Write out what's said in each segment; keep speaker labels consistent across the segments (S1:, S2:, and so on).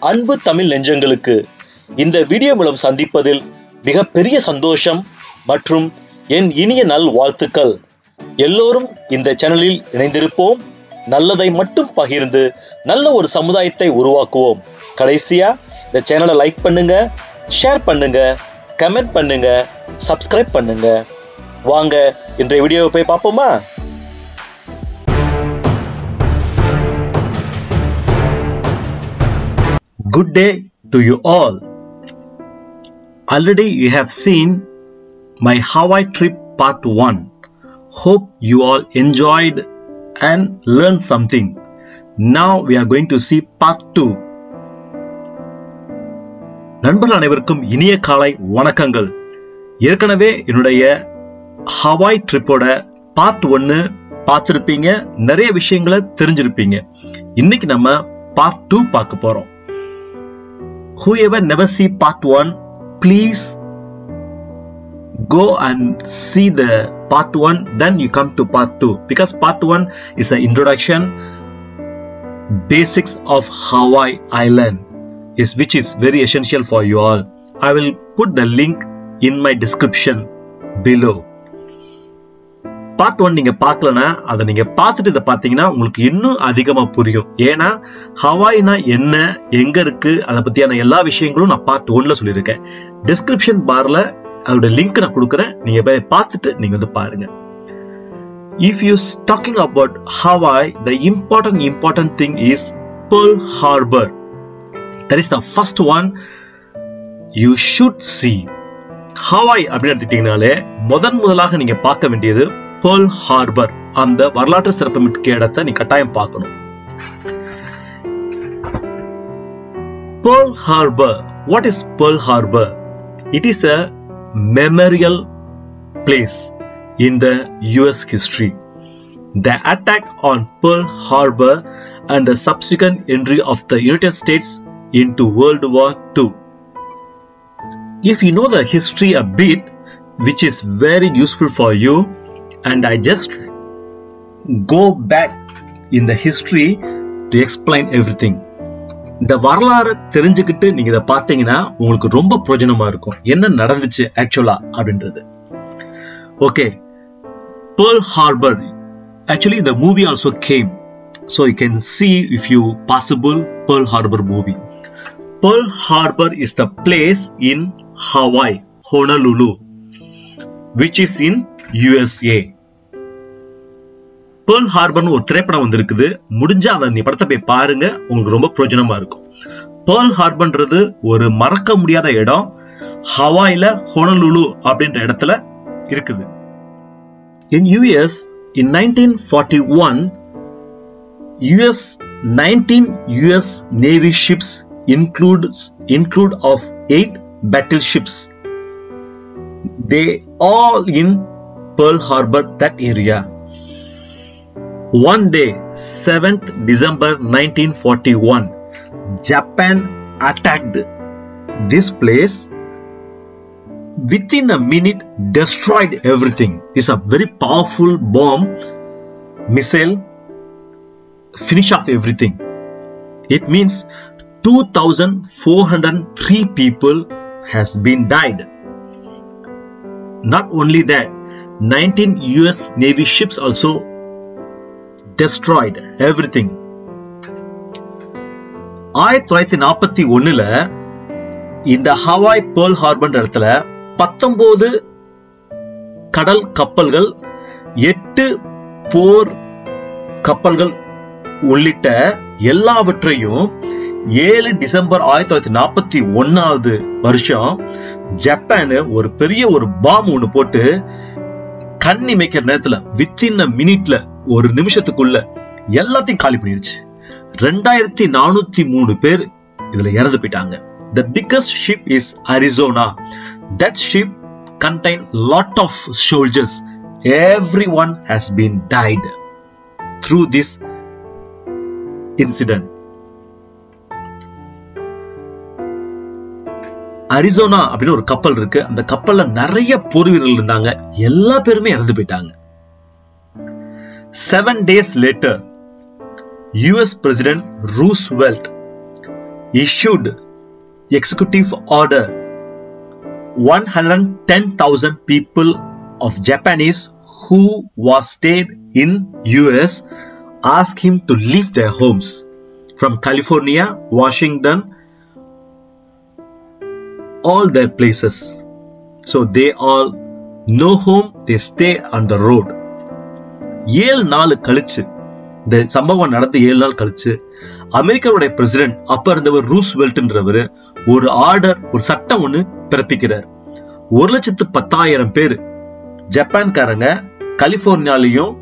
S1: அன்பு தமிழ் நெஞ்சங்களுக்கு இந்த வீடியோ மூலம் சந்திப்பதில் மிகப்பெரிய சந்தோஷம் மற்றும் என் இனிய நல் வாழ்த்துக்கள். எல்லோரும் இந்த சேனலில் இணைந்திருப்போம். நல்லதை மட்டும் பகிர்ந்து நல்ல ஒரு சமுதாயத்தை உருவாக்குவோம். கடைசியா இந்த சேனலை லைக் பண்ணுங்க, ஷேர் பண்ணுங்க, கமெண்ட் பண்ணுங்க, சப்ஸ்கிரைப் பண்ணுங்க. வாங்க இன்றைய வீடியோவை போய் பார்ப்போமா? Good day to you all. Already you have seen my Hawaii trip part 1. Hope you all enjoyed and learned something. Now we are going to see part 2. நண்பர்கள் அனைவருக்கும் இனிய காலை வணக்கங்கள். ஏற்கனவே என்னுடைய ஹவாய் ட்ரிப்போட பார்ட் 1 பார்த்திருப்பீங்க, நிறைய விஷயங்களை தெரிஞ்சிருப்பீங்க. இன்னைக்கு நம்ம பார்ட் 2 பார்க்க போறோம். Whoever never see part 1, please go and see the part 1, then you come to part 2, because part 1 is an introduction, basics of Hawaii Island, which is very essential for you all. I will put the link in my description below. Part 1 நீங்க பார்க்கலனா அதை நீங்க பார்த்துட்டு இதை பார்த்தீங்கன்னா உங்களுக்கு இன்னும் அதிகமா புரியும். ஏன்னா ஹவாய்னா என்ன, எங்க இருக்கு, அதை பத்தியான எல்லா விஷயங்களும் நான் பார்ட் 1ல சொல்லியிருக்கேன். டிஸ்கிரிப்ஷன் பார்ல அதோட லிங்க் நான் கொடுக்குறேன், நீங்க போய் பார்த்துட்டு நீங்க வந்து பாருங்க. If you talking about Hawaii, the important thing is Pearl Harbor. That is the first one you should see. Hawaii அப்படின்னு எடுத்துக்கிட்டீங்கனாலே முதலாக நீங்க பார்க்க வேண்டியது Pearl Harbor. அந்த வரலாற்று சிறப்புமிக்க இடத்தை நீ கட்டாயம் பார்க்கணும். Pearl Harbor. What is Pearl Harbor? It is a memorial place in the US history. The attack on Pearl Harbor and the subsequent entry of the United States into World War II. If you know the history a bit, which is very useful for you, and I just go back in the history to explain everything. இந்த வரலாறு தெரிஞ்சுக்கிட்டு நீங்க இதை பார்த்தீங்கன்னா உங்களுக்கு ரொம்ப பிரயோஜனமா இருக்கும், என்ன நடந்துச்சு ஆக்சுவலா அப்படின்றது. Okay, Pearl Harbor. Actually the movie also came, so you can see if you possible Pearl Harbor movie. Pearl Harbor is the place in Hawaii, Honolulu, which is in USA. Pearl Harbor ஒரு திரைப்படம் வந்திருக்குது, முடிஞ்சா அதை நீ படத்தை போய் பாருங்க, உங்களுக்கு ரொம்ப பிரயோஜனமா இருக்கும். Pearl Harborன்றது ஒரு மறக்க முடியாத இடம், ஹவாயில ஹொனலுலு அப்படின்ற இடத்துல இருக்குது. In US, in 1941, US 19 US Navy ships include of 8 battleships. They all in Pearl Harbor, that area. One day, 7th December 1941, Japan attacked this place. Within a minute, destroyed everything. This is a very powerful bomb, missile, finish off everything. It means 2,403 people has been died. Not only that, 19 US Navy ships also destroyed everything. 1941ல இந்த Hawaii Pearl Harbor இடத்துல 19 கடல் கப்பல்கள், 8 போர் கப்பல்கள் உள்ளிட்ட எல்லாவற்றையும் 7 December 1941 வருஷம் Japan ஒரு பெரிய ஒரு பாம் ஒன்று போட்டு கண்ணி மேய்க்கிற நேரத்துல வித்தின் அ மினிட்ல, ஒரு நிமிஷத்துக்குள்ள எல்லாத்தையும் காலி பண்ணிடுச்சு. 2403 பேர் இதுல இறந்து போயிட்டாங்க. The biggest ship is Arizona. That ship contain lot of soldiers. Everyone has been died through this incident. Arizona அப்படின்னு ஒரு கப்பல் இருக்கு, அந்த கப்பல்ல நிறைய போர் வீரர்கள் இருந்தாங்க, எல்லா பேருமே இறந்து போயிட்டாங்க. 7 days later, US President Roosevelt issued executive order. 110,000 people of Japanese who was stayed in US asked him to leave their homes from California, Washington, all their places. So they all no home, they stay on the road. 7 நாள் கழிச்சு, இந்த சம்பவம் நடந்து 7 நாள் கழிச்சு, அமெரிக்காவுடைய president அப்ப இருந்தவர் ரூஸ்வெல்ட்ன்றவர் ஒரு ஆர்டர், ஒரு சட்டம் ஒண்ணு பிறப்பிக்கிறார். 1,10,000 பேர் ஜப்பான்காரங்க கலிபோர்னியாலையும்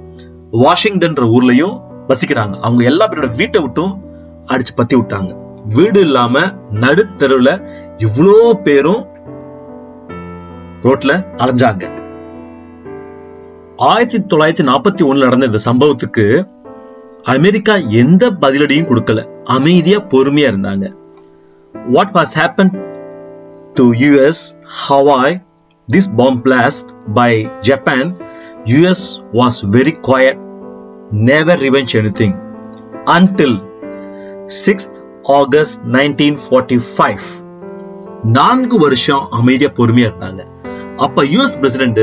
S1: வாஷிங்டன் ஊர்லயும் வசிக்கிறாங்க. அவங்க எல்லா பேரோட வீட்டை விட்டும் அடிச்சு பத்தி விட்டாங்க. வீடு இல்லாம நடுத்தருவுல இவ்வளோ பேரும் ரோட்ல அலைஞ்சாங்க. 1941 நடந்த இந்த சம்பவத்துக்கு அமெரிக்கா எந்த பதிலடியும் கொடுக்கல. அமைதியா பொறுமையா இருந்தாங்க. What was happened to US Hawaii, this bomb blast by Japan, US was very quiet, never revenge anything until 6th August 1945. 4 வருஷம் அமைதியா பொறுமையா இருந்தாங்க. அப்ப US பிரசிடென்ட்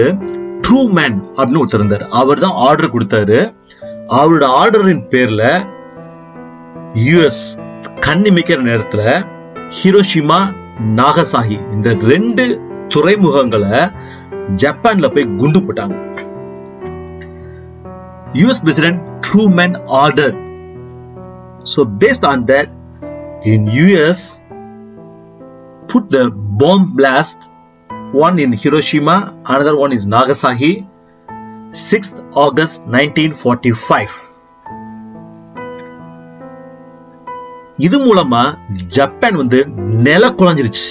S1: ட்ரூமேன் அப்படின்னு ஒருத்தர் இருந்தார். அவர் தான் ஆர்டர் கொடுத்தாரு. அவரோட ஆர்டரின் பேர்ல US கண்ணிமிக்கிற நேரத்துல ஹிரோஷிமா, நாகசாகி இந்த 2 துறைமுகங்களை ஜப்பான்ல போய் குண்டு போட்டாங்க. US President Truman ordered. So based on that, in US put the bomb blast, one in Hiroshima, another one is Nagasaki, 6th August 1945. இது மூலமா ஜப்பான் நில குலைஞ்சிருச்சு.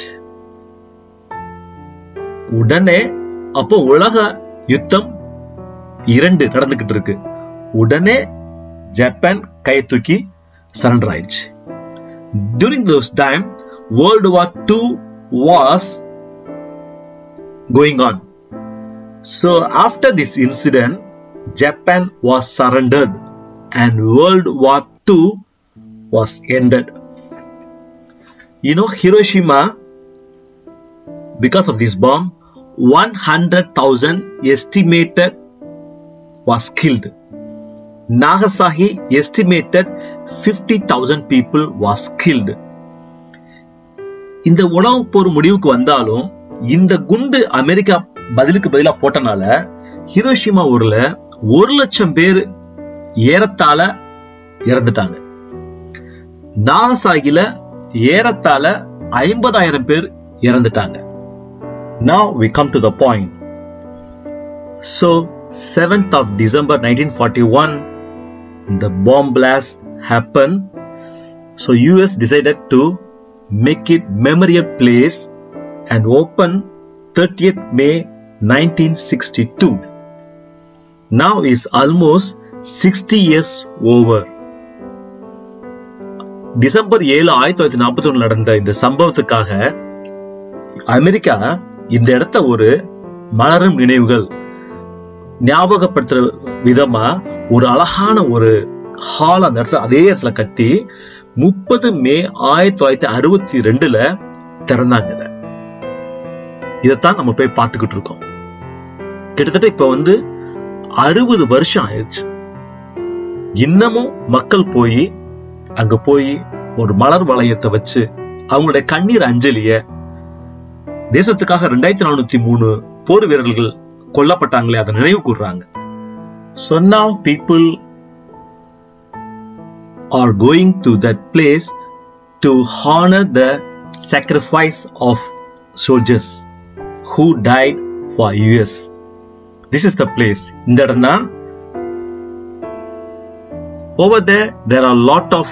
S1: உடனே அப்போ உலக யுத்தம் 2 நடந்துகிட்டு இருக்கு. உடனே ஜப்பான் கை தூக்கி சரண்டர் ஆயிடுச்சு. During those time, World War II was going on. So after this incident, Japan was surrendered and World War II was ended. You know, Hiroshima, because of this bomb, 100,000 estimated was killed. Nagasaki estimated 50,000 people was killed. இந்த உலக போர் முடிவுக்கு வந்தாலும் இந்த குண்டு America பதிலுக்கு பதிலா போட்டனால Hiroshima ஊர்ல 1,00,000 பேர் ஏறத்தாழ இறந்துட்டாங்க. நாகசாகில ஏறத்தாழ 50,000 பேர் இறந்துட்டாங்க. Now we come to the point. So 7th of December 1941, the bomb blast happened. So US decided to make it memorial place and open 30th May 1962. Now is almost 60 years over. December 7, 1941 நடந்த இந்த சம்பவத்துக்காக America இந்த இடத்த ஒரு மலரும் நினைவுகள் ஞாபகப்படுத்துற விதமா ஒரு அழகான ஒரு ஹால் அந்த இடத்துல அதே இடத்துல கட்டி 30 மே 1962 திறந்தாங்க. இதைத்தான் நம்ம போய் பார்த்துக்கிட்டு இருக்கோம். கிட்டத்தட்ட இப்ப 60 வருஷம் ஆயிடுச்சு. இன்னமும் மக்கள் போய் அங்க போய் ஒரு மலர் வளையத்தை வச்சு அவங்களுடைய கண்ணீர் அஞ்சலிய தேசத்துக்காக 2403 போர் வீரர்கள் கொல்லப்பட்டாங்களே அதை நினைவு கூர்றாங்க. So now people are going to that place to honor the sacrifice of soldiers who died for US. This is the place. இந்த இடம்னா over there are lot of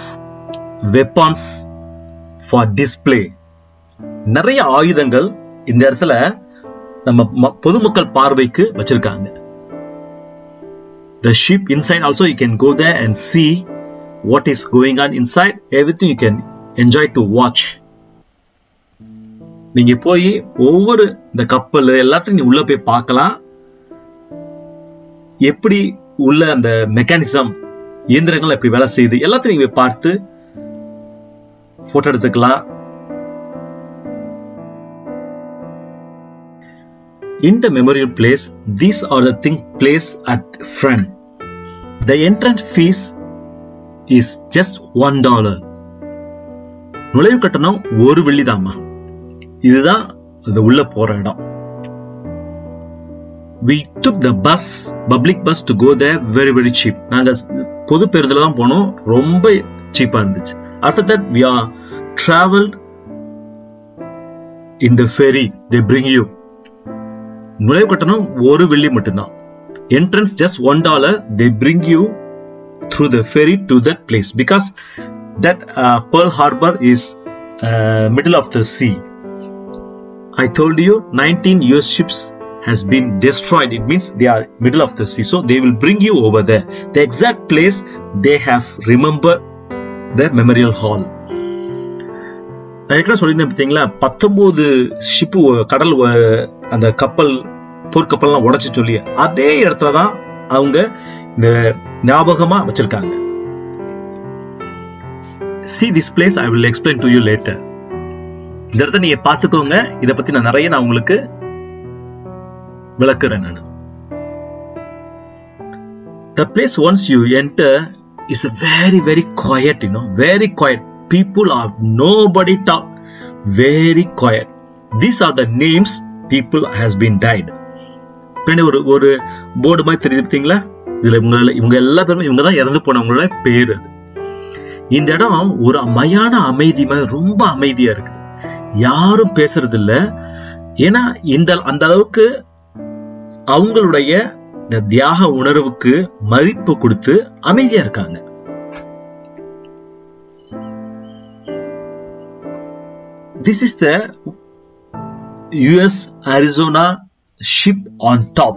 S1: weapons for display. நிறைய ஆயுதங்கள் இந்த இடத்துல நம்ம பொதுமக்கள் பார்வைக்கு வச்சிருக்காங்க. The ship inside also you can go there and see what is going on inside. Everything you can enjoy to watch. நீங்க போய் ஒவ்வொரு இந்த கப்பல் எல்லாத்தையும் நீ உள்ள போய் பார்க்கலாம். எப்படி உள்ள அந்த மெக்கானிசம் இயந்திரங்கள் எப்படி வேலை செய்யுது எல்லாத்தையும் நீங்க பார்த்து போட்டோ எடுத்துக்கலாம். In the memorial place, these are the things placed at front. The entrance fees is just $1. நுழைவு கட்டணம் $1 தாமா. இதுதான் அது உள்ள போற இடம். We took the bus, public bus to go there, very very cheap. நாங்க பொது பேருந்துல தான் போனோம், ரொம்ப சீப்பா இருந்துச்சு. After that we are traveled in the ferry. They bring you. நுழைவு கட்டணம் $1 மட்டும்தான். Entrance just $1. They bring you through the ferry to that place because that Pearl Harbor is middle of the sea. I told you 19 US ships has been destroyed. It means they are middle of the sea, so they will bring you over there. The exact place they have remember the memorial hall. நான் ஏற்கனவே சொல்லியிருந்தேன் பார்த்தீங்களா, 19 ship கடல் அந்த கப்பல் போர்க்கப்பல்லாம் உடைச்சு சொல்லி அதே இடத்துல தான் அவங்க இந்த ஞாபகமா வச்சிருக்காங்க. See this place, I will explain to you later. இந்த இடத்த நீங்க பாத்துக்கோங்க. இத பத்தி நான் நிறைய உங்களுக்கு விளக்குறேன் நான். The place once you enter is a very very quiet, very quiet. People are nobody talk, very quiet. These are the names people has been died. பின்னாடி ஒரு போர்டு மாதிரி தெரியுது பார்த்தீங்களா, இதுல இவங்க எல்லா பேருமே இவங்க தான் இறந்து போனவங்களோட பேர் அது. இந்த இடம் ஒரு மயான அமைதி மாதிரி ரொம்ப அமைதியா இருக்குது. யாரும் பேசுறது இல்ல. ஏன்னா அந்த அளவுக்கு அவங்களுடைய இந்த தியாக உணர்வுக்கு மதிப்பு கொடுத்து அமைதியா இருக்காங்க. This is the US Arizona ship on top.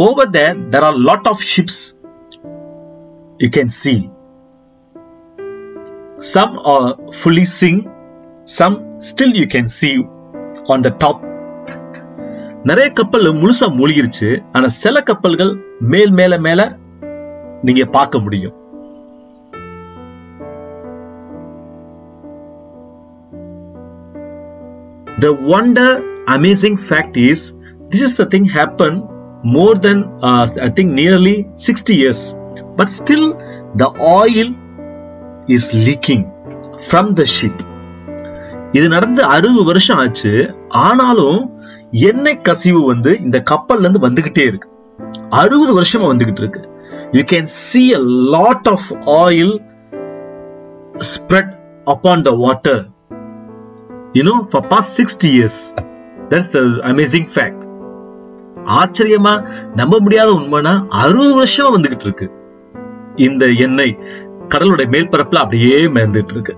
S1: Over there are a lot of ships you can see. Some are fully sink, some still you can see on the top. நிறைய கப்பல் முழுசா மூழ்கிருச்சு. ஆனா சில கப்பல்கள் மேல மேல நீங்க பார்க்க முடியும். The wonder amazing fact is this is the thing happened more than I think nearly 60 years, but still the oil is leaking from the ship. இது நடந்து 60 வருஷம் ஆச்சு. ஆனாலும் எண்ணெய் கசிவு இந்த கப்பல்ல இருந்து வந்துகிட்டே இருக்கு. 60 வருஷமா வந்துகிட்டு இருக்கு. You can see a lot of oil spread upon the water, for past 60 years. That's the amazing fact. ஆச்சரியமா நம்ப முடியாத உண்மைனா 60 வருஷமா வந்துகிட்டு இருக்கு. இந்த எண்ணெய் கடலுடைய மேல்பரப்புல அப்படியே மேந்துட்டு இருக்கு.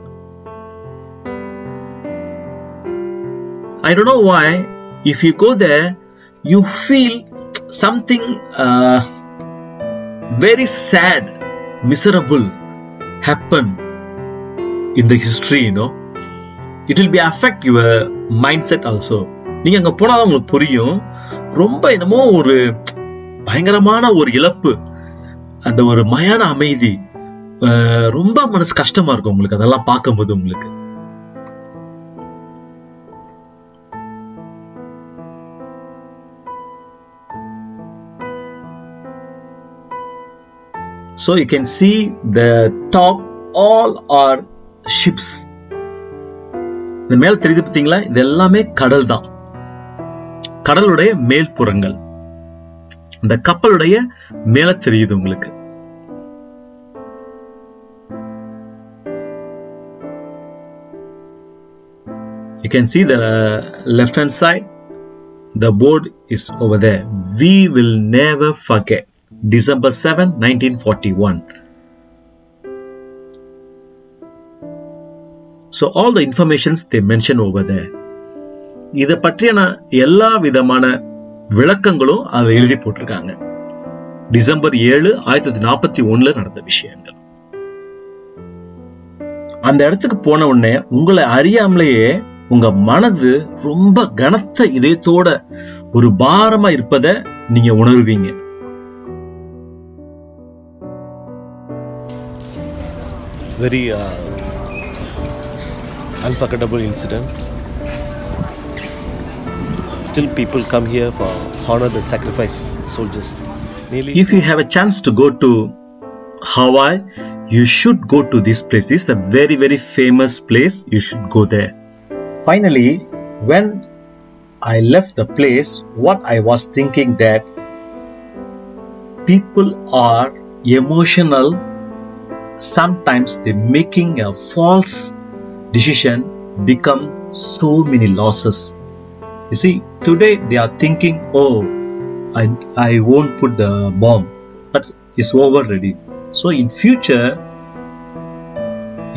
S1: I don't know why. If you go there, you feel something very sad, miserable happen in the history, It will be affect your mindset also. நீங்க அங்க போனா தான் உங்களுக்கு புரியும். ரொம்ப என்னமோ ஒரு பயங்கரமான ஒரு இழப்பு, அந்த ஒரு மயான அமைதி, ரொம்ப மனசு கஷ்டமா இருக்கும் உங்களுக்கு அதெல்லாம் பார்க்கும்போது உங்களுக்கு. So you can see the top all are ships. இந்த மேல் தெரியுது பார்த்தீங்களா, இது எல்லாமே கடல் தான். கடலுடைய மேல்புறங்கள் இந்த கப்பலுடைய மேல தெரியுது உங்களுக்கு. You can see the left hand side, the board is over there. We will never forget. December 7, 1941. So all the informations they mention over there. இத பற்றியான எல்லா விதமான விளக்கங்களும் அதை எழுதி போட்டிருக்காங்க. டிசம்பர் 7, 1941 நடந்த விஷயங்கள். அந்த இடத்துக்கு போன உடனே உங்களை அறியாமலேயே உங்க மனது ரொம்ப கனத்த இதயத்தோட ஒரு பாரமா இருப்பதை நீங்க உணர்வீங்க.
S2: Very unforgettable incident. Still people come here for honor the sacrifice soldiers.
S1: If you have a chance to go to Hawaii, you should go to this place. It's a very, very famous place. You should go there. Finally, when I left the place, what I was thinking that people are emotional. Sometimes they making a false decision become so many losses. You see, today they are thinking, oh, I won't put the bomb, but it's over already. So in future,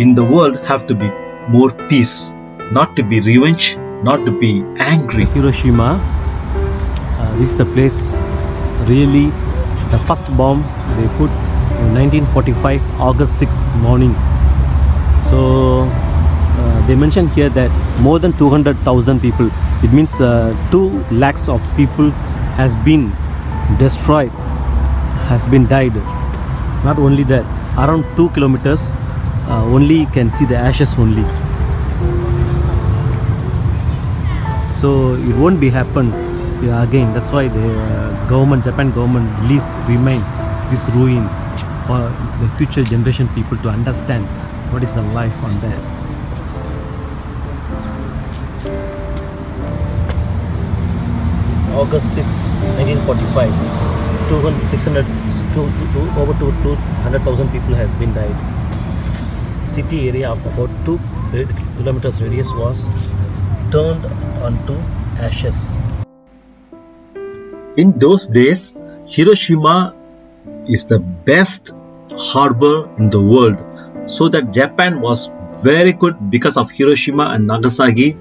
S1: in the world have to be more peace, not to be revenge, not to be angry.
S2: Hiroshima, this is the place, really the first bomb they put in 1945 August 6 morning. So they mentioned here that more than 200,000 people, it means 2 lakhs of people has been destroyed, has been died. Not only that, around 2 kilometers only you can see the ashes only. So it won't be happen again. That's why the government, Japan government, remain this ruin for the future generation people to understand what is the life on there. August 6, 1945, over 200,000 people has been died. City area of about 2 kilometers radius was turned onto ashes.
S1: In those days, Hiroshima is the best harbor in the world. So that Japan was very good because of Hiroshima and Nagasaki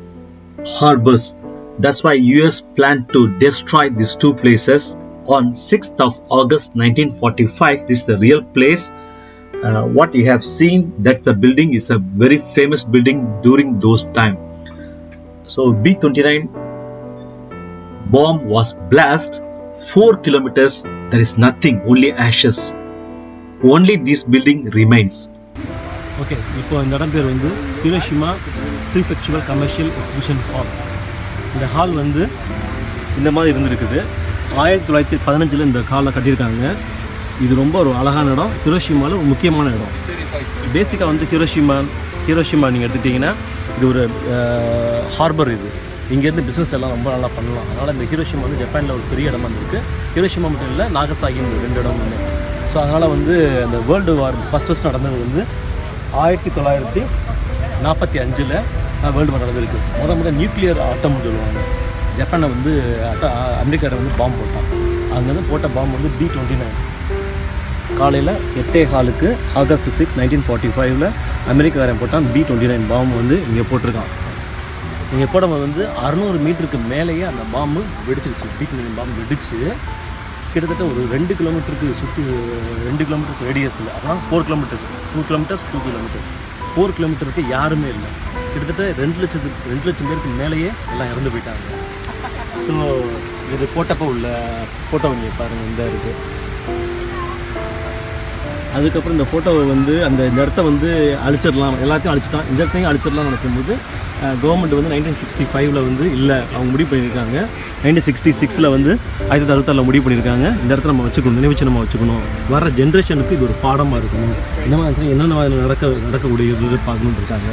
S1: harbors. That's why US planned to destroy these 2 places on 6th of August 1945. This is the real place. What you have seen, that's the building, is a very famous building during those time. So B-29 bomb was blasted 4 kilometers. There is nothing, only ashes. Only this building remains.
S2: Okay, இப்போ இந்த இடம் பேர் வந்து Hiroshima ப்ரீஃபெக்சுரல் commercial exhibition hall. இந்த hall வந்து இந்த மாதிரி இருந்திருக்குது. 1915 இந்த ஹாலை கட்டியிருக்காங்க. இது ரொம்ப ஒரு அழகான இடம். ஹிரோஷிமாவில் ஒரு முக்கியமான இடம். பேசிக்காக வந்து ஹிரோஷிமா நீங்கள் எடுத்துக்கிட்டிங்கன்னா இது ஒரு ஹார்பர். இது இங்கேருந்து பிஸ்னஸ் எல்லாம் ரொம்ப நல்லா பண்ணலாம். அதனால் இந்த ஹிரோஷிமா வந்து ஜப்பானில் ஒரு பெரிய இடமா இருக்குது. ஹிரோஷிமா மட்டும் இல்லை, நாகசாகி 2 இடம் இல்லை. ஸோ அதனால் வந்து அந்த வேர்ல்டு வார் ஃபஸ்ட் நடந்தது வந்து 1945 வேர்ல்டு வார் நடந்திருக்கு. முதல் நியூக்ளியர் ஆட்டம்னு சொல்லுவாங்க. ஜப்பானை வந்து அமெரிக்காவில் வந்து பாம்பு போட்டான். அங்கேருந்து போட்ட பாம்பு வந்து B-29. காலையில் 8:15 ஆகஸ்ட் 6, 1945 அமெரிக்காரன் போட்டான் B-29 பாம்பு வந்து இங்கே போட்டிருக்கான். இங்கே போடும்போது வந்து 600 மீட்டருக்கு மேலேயே அந்த பாம்பு வெடிச்சிருச்சு. B-29 பாம்பு வெடிச்சு கிட்டத்தட்ட ஒரு 2 கிலோமீட்டருக்கு சுற்றி 2 கிலோமீட்டர்ஸ் ரேடியஸில், அப்புறம் 4 கிலோமீட்டர்ஸ் 2 கிலோமீட்டர்ஸ் 2 கிலோமீட்டர்ஸ் 4 கிலோமீட்டருக்கு யாருமே இல்லை. கிட்டத்தட்ட 2 லட்சம் பேருக்கு மேலேயே எல்லாம் இறந்து போயிட்டாங்க. ஸோ இது போட்டப்போ உள்ள ஃபோட்டோ இங்கே பாருங்கள், இந்த இருக்குது. அதுக்கப்புறம் இந்த ஃபோட்டோவை வந்து அந்த இடத்த வந்து அழிச்சிடலாம், எல்லாத்தையும் அழிச்சிட்டான், இந்த இடத்தையும் அழிச்சிடலாம் நடக்கும்போது கவர்மெண்ட் வந்து 1965 வந்து இல்லை, அவங்க முடிவு பண்ணியிருக்காங்க. 1966 வந்து 1966 முடிவு பண்ணியிருக்காங்க, இந்த இடத்த நம்ம வச்சுக்கணும், நினைவுச்சு நம்ம வச்சுக்கணும், வர ஜென்ரேஷனுக்கு இது ஒரு பாடமாக இருக்கணும், இந்த மாதிரி என்னென்ன நடக்கக்கூடிய பார்க்கணுன்னு இருக்காங்க.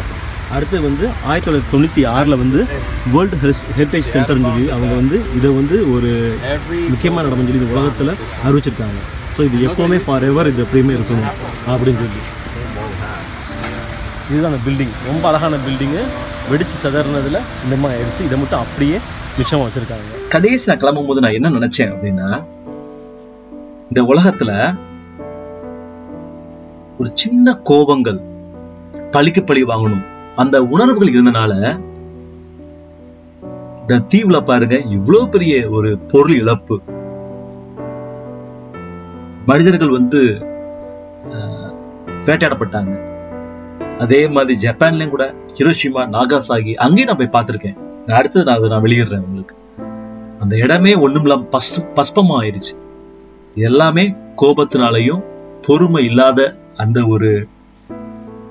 S2: அடுத்து வந்து 1996 வந்து வேர்ல்டு ஹெரிட்டேஜ் சென்டர்னு சொல்லி அவங்க வந்து இதை வந்து ஒரு முக்கியமான இடம்னு சொல்லி இந்த உலகத்தில் அறிவிச்சிருக்காங்க. ஸோ இது எப்போவுமே ஃபார் எவர் இது எப்பயுமே இருக்கணும் அப்படின்னு சொல்லி. இதுதான் அந்த பில்டிங், ரொம்ப அழகான பில்டிங்கு. வெடிச்சு சதறினதில் இந்த மாதிரி ஆயிடுச்சு. இதை மட்டும் அப்படியே மிச்சமாக வச்சுருக்காங்க.
S1: கடைசி நான் கிளம்பும் போது நான் என்ன நினச்சேன் அப்படின்னா, இந்த உலகத்தில் ஒரு சின்ன கோபங்கள், பழிக்கு பழி வாங்கணும், அந்த உணர்வுகள் இருந்தனால இந்த தீவுல பாருங்க இவ்வளவு பெரிய ஒரு பொருள் இழப்பு. மனிதர்கள் வந்து வேட்டையாடப்பட்டாங்க. அதே மாதிரி ஜப்பான்லயும் கூட ஹிரோஷிமா, நாகாசாகி அங்கேயும் நான் போய் பார்த்திருக்கேன். அடுத்தது நான் வெளியிடுறேன் உங்களுக்கு. அந்த இடமே ஒண்ணும் இல்லாம பஸ்பமா ஆயிடுச்சு. எல்லாமே கோபத்தினாலையும் பொறுமை இல்லாத அந்த ஒரு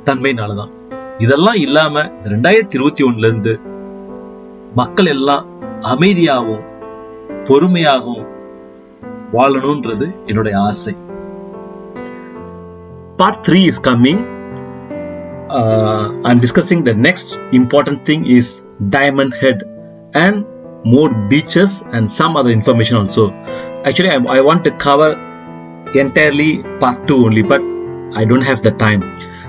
S1: தன்மையினாலதான். இதெல்லாம் இல்லாம 2021 இருந்து மக்கள் எல்லாம் அமைதியாகவும் பொறுமையாகவும் வாழணும்ன்றது என்னுடைய ஆசை. Part 3 is coming. I'm discussing the next important thing is Diamond Head and more beaches and some other information also. Actually, I want to cover entirely part 2 only, but I don't have the time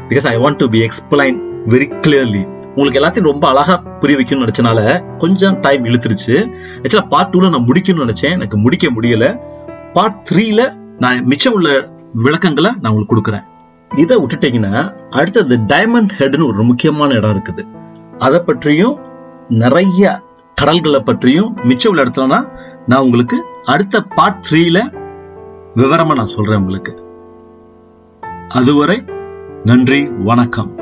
S1: because I want to be explained very clearly. உங்களுக்கு எல்லாத்தையும் ரொம்ப அழகா புரிய வைக்கணும்னு நினைச்சனால கொஞ்சம் time இழுத்துருச்சு. ஆக்சுவலா part 2ல நான் முடிக்கணும்னு நினைச்சேன், எனக்கு முடிக்க முடியல. பார்ட் 3ல நான் மிச்சம் உள்ள விளக்கங்களை நான் உங்களுக்கு கொடுக்குறேன். இதை விட்டுட்டீங்கன்னா அடுத்தது டைமண்ட் ஹெட்னு ஒரு முக்கியமான இடம் இருக்குது. அதை பற்றியும் நிறைய கடல்களை பற்றியும் மிச்சம் உள்ள இடத்துலனா நான் உங்களுக்கு அடுத்த பார்ட் 3ல விவரமா நான் சொல்றேன் உங்களுக்கு. அதுவரை நன்றி, வணக்கம்.